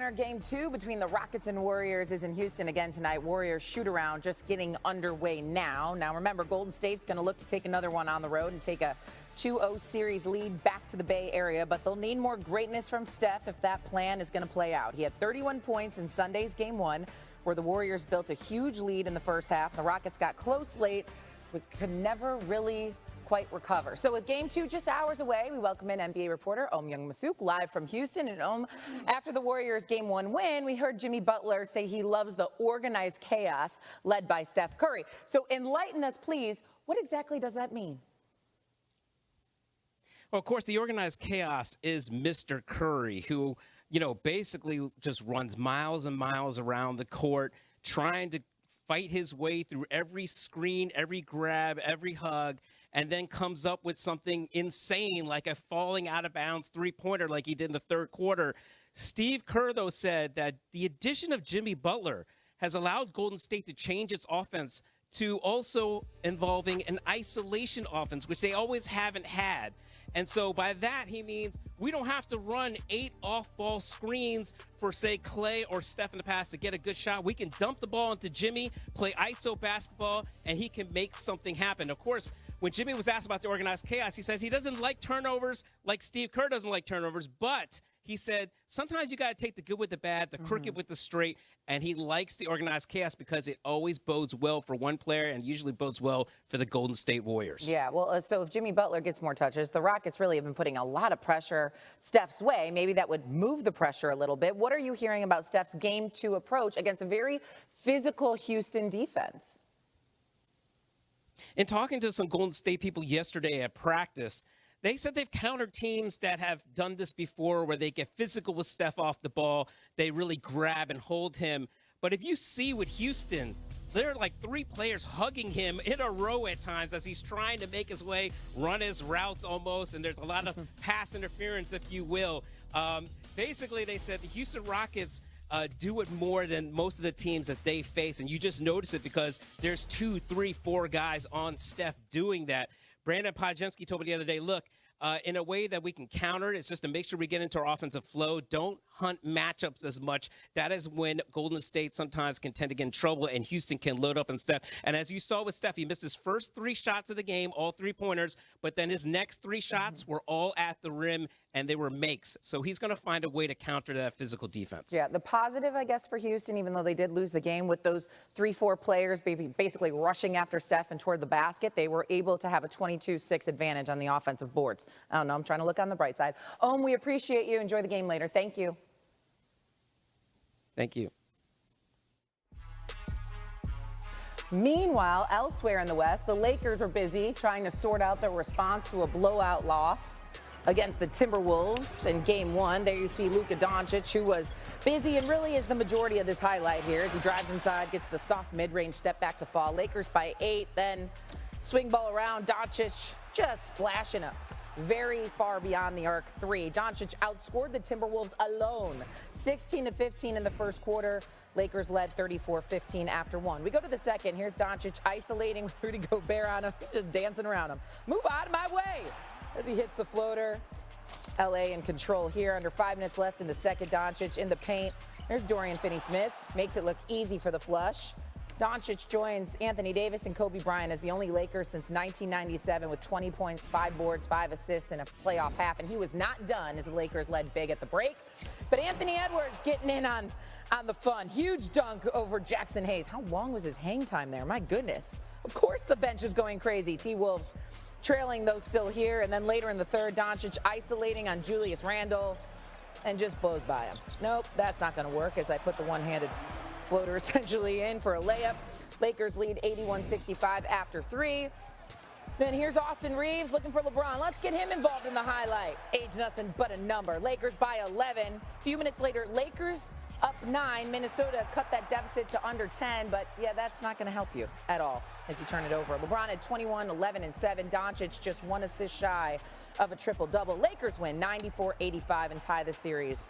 opener game 2 between the Rockets and Warriors is in Houston again tonight. Warriors shoot around just getting underway now. Now remember, Golden State's going to look to take another one on the road and take a 2-0 series lead back to the Bay Area, but they'll need more greatness from Steph if that plan is going to play out. He had 31 points in Sunday's game 1, where the Warriors built a huge lead in the first half. The Rockets got close late, but could never really quite recover. So with game 2 just hours away, we welcome in NBA reporter Young Masuk live from Houston. And after the Warriors game 1 win, we heard Jimmy Butler say he loves the organized chaos led by Steph Curry. So enlighten us, please. What exactly does that mean? Well, of course, the organized chaos is Mr. Curry, who, basically just runs miles and miles around the court, trying to fight his way through every screen, every grab, every hug, and then comes up with something insane like a falling out of bounds three-pointer like he did in the third quarter. Steve Kerr, though, said that the addition of Jimmy Butler has allowed Golden State to change its offense to also involving an isolation offense, which they always haven't had. And so by that, he means we don't have to run 8 off-ball screens for, say, Clay or Steph in the past to get a good shot. We can dump the ball into Jimmy, play iso basketball, and he can make something happen. Of course, when Jimmy was asked about the organized chaos, he says he doesn't like turnovers like Steve Kerr doesn't like turnovers, but he said sometimes you got to take the good with the bad, the crooked with the straight, and he likes the organized chaos because it always bodes well for one player and usually bodes well for the Golden State Warriors. Yeah, well, so if Jimmy Butler gets more touches, the Rockets really have been putting a lot of pressure Steph's way. Maybe that would move the pressure a little bit. What are you hearing about Steph's game 2 approach against a very physical Houston defense? In talking to some Golden State people yesterday at practice, they said they've countered teams that have done this before where they get physical with Steph off the ball. They really grab and hold him. But if you see with Houston, there are like 3 players hugging him in a row at times as he's trying to make his way, run his routes almost, and there's a lot of pass interference, if you will. Basically, they said the Houston Rockets do it more than most of the teams that they face, and you just notice it because there's 2, 3, 4 guys on Steph doing that. Brandon Podjemski told me the other day, look, in a way that we can counter it, it's just to make sure we get into our offensive flow. Don't hunt matchups as much. That is when Golden State sometimes can tend to get in trouble, and Houston can load up on Steph. And as you saw with Steph, he missed his first 3 shots of the game, all 3-pointers, but then his next 3 shots were all at the rim, and they were makes. So he's going to find a way to counter that physical defense. Yeah, the positive, I guess, for Houston, even though they did lose the game with those 3-4 players basically rushing after Steph and toward the basket, they were able to have a 22-6 advantage on the offensive boards. I don't know. I'm trying to look on the bright side. We appreciate you. Enjoy the game later. Thank you. Thank you. Meanwhile, elsewhere in the West, the Lakers are busy trying to sort out their response to a blowout loss against the Timberwolves in game 1. There you see Luka Doncic, who was busy and really is the majority of this highlight here as he drives inside, gets the soft mid-range step back to fall. Lakers by 8, then swing ball around. Doncic just splashing up very far beyond the arc 3. Doncic outscored the Timberwolves alone, 16-15 in the first quarter. Lakers led 34-15 after 1. We go to the second. Here's Doncic isolating Rudy Gobert on him, just dancing around him. Move out of my way as he hits the floater. LA in control here. Under 5 minutes left in the second. Doncic in the paint. There's Dorian Finney-Smith. Makes it look easy for the flush. Doncic joins Anthony Davis and Kobe Bryant as the only Lakers since 1997 with 20 points, 5 boards, 5 assists in a playoff half. And he was not done as the Lakers led big at the break. But Anthony Edwards getting in on the fun. Huge dunk over Jackson Hayes. How long was his hang time there? My goodness. Of course the bench is going crazy. T-Wolves trailing those still here. And then later in the third, Doncic isolating on Julius Randle and just blows by him. Nope, that's not going to work as I put the one-handed floater essentially in for a layup. Lakers lead 81-65 after 3. Then here's Austin Reeves looking for LeBron. Let's get him involved in the highlight. Age nothing but a number. Lakers by 11. A few minutes later, Lakers up 9. Minnesota cut that deficit to under 10, but yeah, that's not going to help you at all as you turn it over. LeBron had 21, 11, and 7. Doncic just 1 assist shy of a triple-double. Lakers win 94-85 and tie the series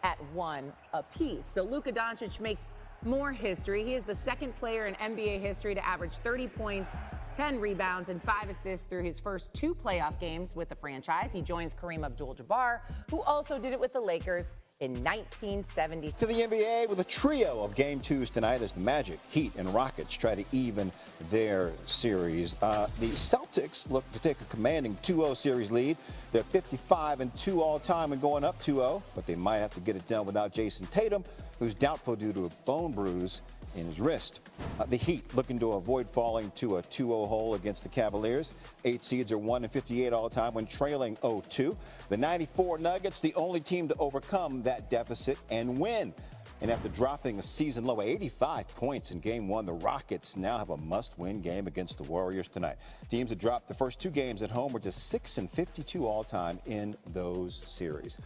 at 1 apiece. So Luka Doncic makes more history. He is the second player in NBA history to average 30 points, 10 rebounds, and 5 assists through his first 2 playoff games with the franchise. He joins Kareem Abdul-Jabbar, who also did it with the Lakers in 1970. To the NBA with a trio of Game 2s tonight as the Magic, Heat, and Rockets try to even their series. The Celtics look to take a commanding 2-0 series lead. They're 55-2 all-time and going up 2-0, but they might have to get it done without Jason Tatum, who's doubtful due to a bone bruise in his wrist. The Heat looking to avoid falling to a 2-0 hole against the Cavaliers. 8 seeds are 1-58 all time when trailing 0-2. The 94 Nuggets, the only team to overcome that deficit and win. And after dropping a season-low 85 points in Game 1, the Rockets now have a must-win game against the Warriors tonight. Teams that dropped the first 2 games at home were just 6-52 all-time in those series.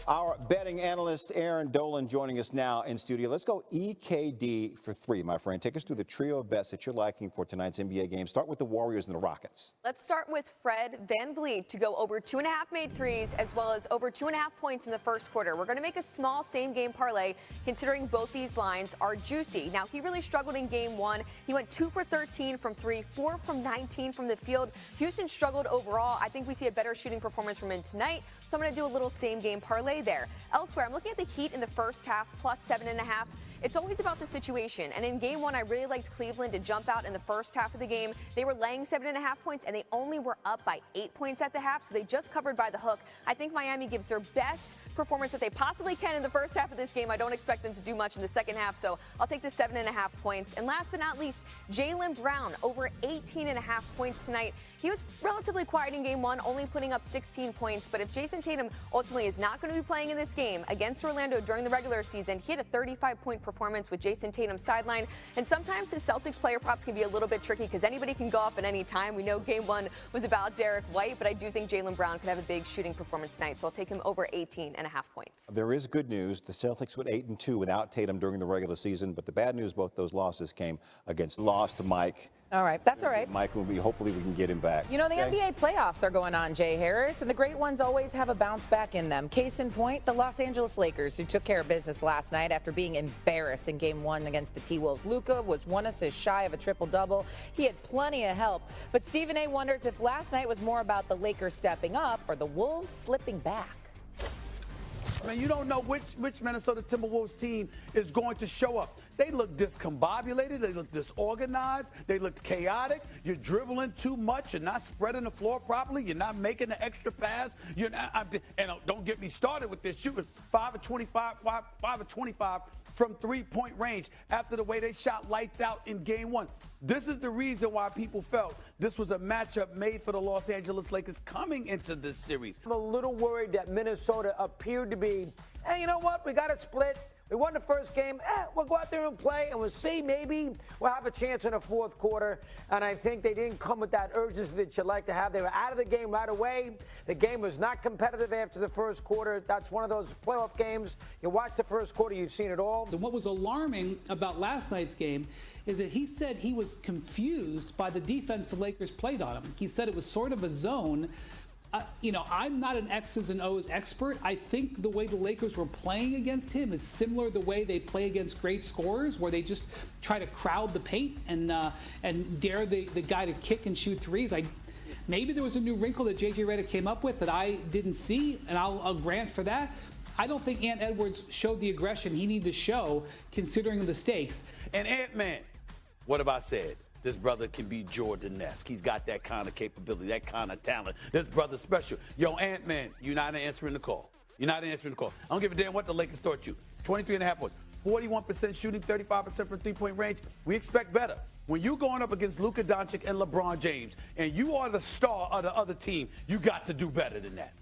Our betting analyst, Aaron Dolan, joining us now in studio. Let's go EKD for 3, my friend. Take us through the trio of bets that you're liking for tonight's NBA game. Start with the Warriors and the Rockets. Let's start with Fred VanVleet to go over 2.5 made threes as well as over 2.5 points in the first quarter. We're going to make a small same-game parlay considering both these lines are juicy. Now, he really struggled in Game 1. He went 2 for 13 from 3, 4 from 19 from the field. Houston struggled overall. I think we see a better shooting performance from him tonight, so I'm going to do a little same-game parlay there. Elsewhere, I'm looking at the Heat in the first half, plus 7.5. It's always about the situation. And in Game 1, I really liked Cleveland to jump out in the first half of the game. They were laying 7.5 points, and they only were up by 8 points at the half, so they just covered by the hook. I think Miami gives their best performance that they possibly can in the first half of this game. I don't expect them to do much in the second half, so I'll take the 7.5 points. And last but not least, Jaylen Brown, over 18.5 points tonight. He was relatively quiet in Game 1, only putting up 16 points. But if Jason Tatum ultimately is not going to be playing in this game against Orlando during the regular season, he had a 35-point performance with Jason Tatum sideline. And sometimes the Celtics player props can be a little bit tricky because anybody can go off at any time. We know Game 1 was about Derek White, but I do think Jaylen Brown could have a big shooting performance tonight. So I'll take him over 18.5 points. There is good news. The Celtics went 8-2 without Tatum during the regular season, but the bad news, both those losses came against lost Mike. All right, that's all right. Mike will be, hopefully we can get him back. You know, the NBA playoffs are going on, Jay Harris, and the great ones always have a bounce back in them. Case in point, the Los Angeles Lakers, who took care of business last night after being embarrassed in Game 1 against the T-Wolves. Luka was 1 assist shy of a triple-double. He had plenty of help, but Stephen A. wonders if last night was more about the Lakers stepping up or the Wolves slipping back. Man, you don't know which Minnesota Timberwolves team is going to show up. They look discombobulated. They look disorganized. They look chaotic. You're dribbling too much. You're not spreading the floor properly. You're not making the extra pass. You're not, and don't get me started with this shooting 5 of 25 from three-point range after the way they shot lights out in Game 1. This is the reason why people felt this was a matchup made for the Los Angeles Lakers coming into this series. I'm a little worried that Minnesota appeared to be, hey, you know what? We got a split. We won the first game. We'll go out there and play, and we'll see. Maybe we'll have a chance in the fourth quarter. And I think they didn't come with that urgency that you like to have. They were out of the game right away. The game was not competitive after the first quarter. That's one of those playoff games. You watch the first quarter, you've seen it all. And what was alarming about last night's game is that he said he was confused by the defense the Lakers played on him. He said it was sort of a zone. I'm not an X's and O's expert. I think the way the Lakers were playing against him is similar to the way they play against great scorers, where they just try to crowd the paint and dare the guy to kick and shoot threes. Maybe there was a new wrinkle that J.J. Redick came up with that I didn't see, and I'll grant for that. I don't think Ant Edwards showed the aggression he needed to show, considering the stakes. And Ant-Man, what have I said? This brother can be Jordan-esque. He's got that kind of capability, that kind of talent. This brother's special. Yo, Ant-Man, you're not answering the call. You're not answering the call. I don't give a damn what the Lakers thought you. 23.5 points. 41% shooting, 35% from three-point range. We expect better. When you're going up against Luka Doncic and LeBron James, and you are the star of the other team, you got to do better than that.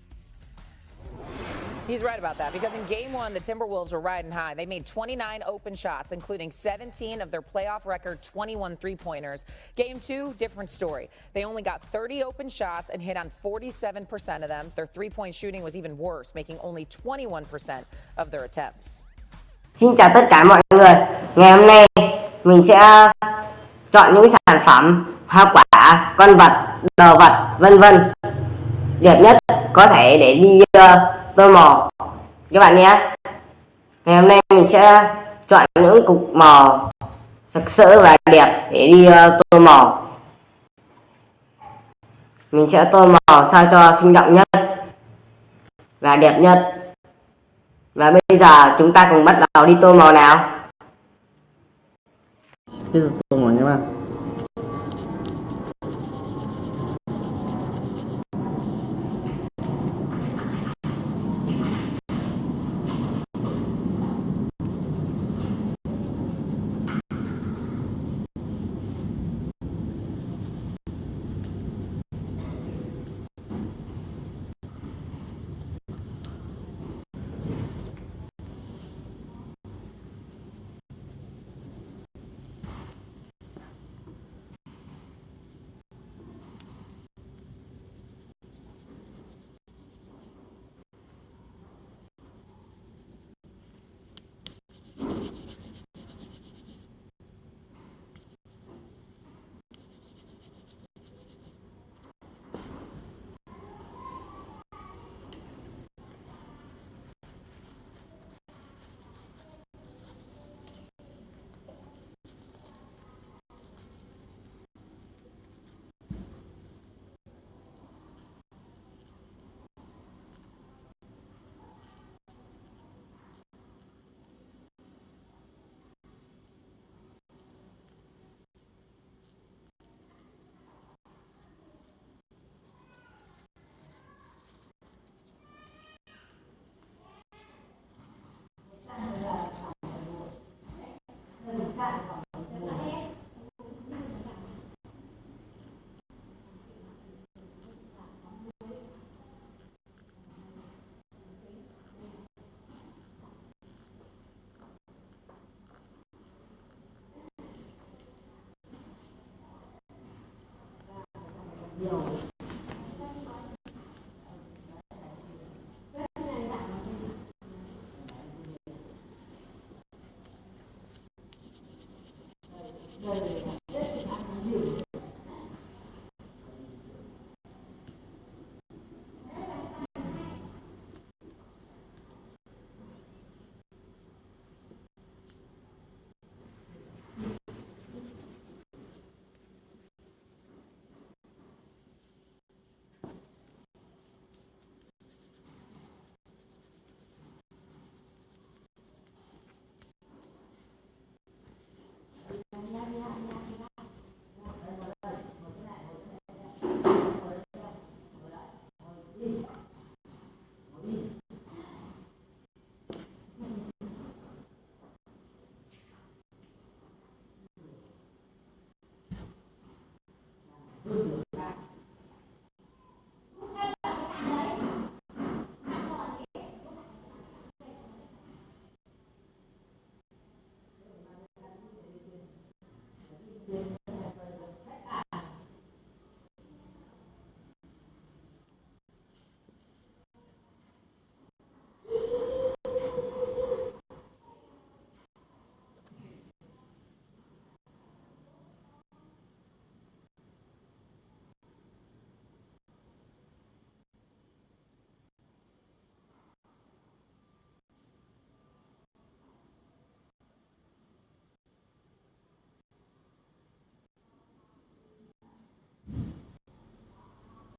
He's right about that, because in Game 1, the Timberwolves were riding high. They made 29 open shots, including 17 of their playoff record 21 three-pointers. Game 2, different story. They only got 30 open shots and hit on 47% of them. Their three-point shooting was even worse, making only 21% of their attempts. Xin chào tất cả mọi người. Ngày hôm nay mình sẽ chọn những sản phẩm hoa quả, con vật, đồ vật, vân vân đẹp nhất có thể để đi tô màu các bạn nhé. Ngày hôm nay mình sẽ chọn những cục màu sặc sỡ và đẹp để đi tô màu. Mình sẽ tô màu sao cho sinh động nhất và đẹp nhất Và bây giờ chúng ta cùng bắt đầu đi tô màu nào. Tiếp tục tô màu nhé bạn.